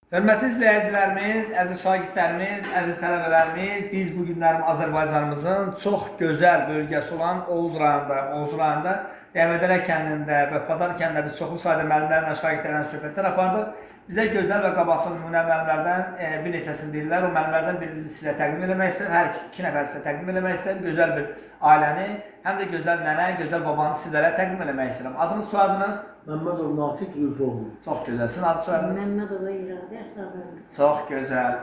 Hörmətli izləyicilərimiz, əziz şagirdlərimiz, əziz tələbələrimiz, biz bu günlərim Azərbaycanımızın çox gözəl bölgəsi olan Oğuz rayonunda Dəmədərə kəndində və Padar kəndində biz çoxlu sayda müəllimlərlə, şagirdlərlə söhbətlər apardıq. Bizə gözəl və qabaqcıl nümunə müəllimlərdən bir neçəsini deyirlər. O müəllimlərdən birini sizə təqdim eləmək istəyirəm. Hər iki nəfər sizə təqdim eləmək istəyirəm. Gözəl bir ailəni, həm də gözəl nənə, gözəl babanı sizlərə təqdim eləmək istəyirəm. Adınız, soyadınız? Məmmədov Natiq Zülfoğlu. Çox gözəl. Sizin adı, soyadınız? Məmmədova İradə Əsabəlli. Çox gözəl.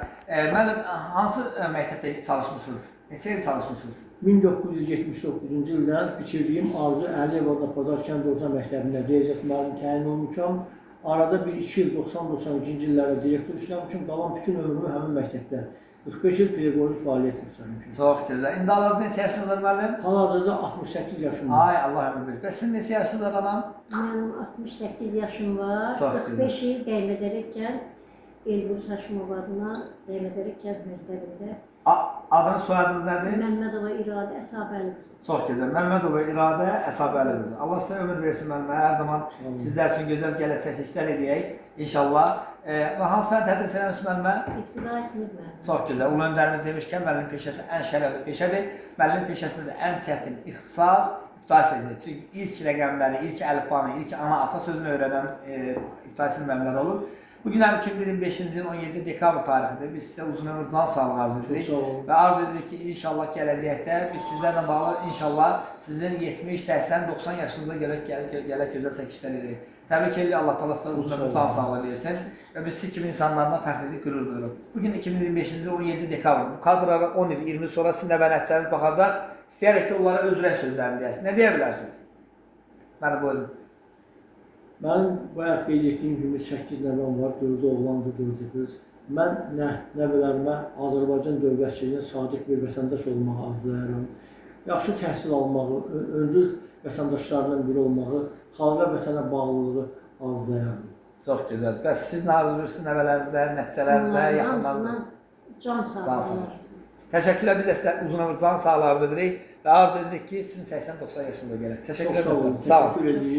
Müəllim, hansı məktəbdə çalışmısınız? Neçə il çalışmısınız? 1979-cu ildən bitirdiyim Arzu Əliyevada Padar kənd orta məktəbində riyaziyyat müəllimi təyin olmuşam. Arada bir 2 il 90-92-ci illərdə direktor işləmişəm. Qalan bütün ömrümü həmin məktəbdə 45 il pedaqoji fəaliyyət göstərmişəm. Çox gözəl. İndi hal-hazırda neçə yaşınızdır müəllim? Hal-hazırda 68 yaşım var. Ay Allah ömür verir. Bəs sizin neçə yaşınızdır anam? Mənim 68 yaşım var. Çox 45 il Dəymədərə kənd Elbrus Həşimov adına Dəymədərə kənd məktəbində Adınız, soyadınız nədir? Məmmədova İradə Əsabəlli qızı. Çox gözəl. Məmmədova İradə Əsabəlli qızı. Allah sizə ömür versin müəllimə. Hər zaman sizlər üçün gözəl gələcək işlər eləyək inşallah. Və hansı fənn tədris eləmişsiniz müəllimə? İbtidai sinif müəllimi. Çox gözəl. Ulu öndərimiz demişkən müəllim peşəsi ən şərəfli peşədir. Müəllim peşəsində də ən çətin ixtisas ibtidai sinifdir. Çünki ilk rəqəmləri, ilk əlifbanı, ilk ana ata sözünü öyrədən ibtidai sinif müəllimlər olur. Bugün 2025-ci il 17 dekabr tarixidir. Biz sizə uzun ömür, can sağlığı arzu edirik. Və arzu edirik ki, inşallah gələcəkdə biz sizlərlə bağlı inşallah sizin 70, 80, 90 yaşınızda gələk gözəl çəkişlər edirik. Təbrik edirik, Allah təala sizə uzun ömür, can sağlığı versin. Və biz siz kimi insanlarla fəxrli qürur duyuruq. Bugün 2025-ci il 17 dekabr. Bu kadrlara 10 il, 20 il sonra sizin də və nəticəniz baxacaq. İstəyərək ki, onlara öz ürək sözlərini deyəsiniz. Nə deyə bilərsiniz? Məni buyurun. Mənim bayaq qeyd etdiyim kimi 8 nəvəm var, 4-ü oğlandır, 4-ü qız. Mən nəvələrimə Azərbaycan dövlətçiliyinə sadiq bir vətəndaş olmağı arzulayıram. Yaxşı təhsil almağı, öncül vətəndaşlarından biri olmağı, xalqa vətənə bağlılığı arzulayıram. Çox gözəl. Bəs siz nə arzulayırsınız nəvələrinizə, nəticələrinizə, yaxınlarınıza? Can sağlığı. Təşəkkürlər, biz də sizə uzun ömür, can sağlığı arzu edirik və arzu edirik ki, sizin 80-90 yaşında gələk. Təşəkkürlər. Çox sağ olun. Sağ olun. Təşəkkür edirik.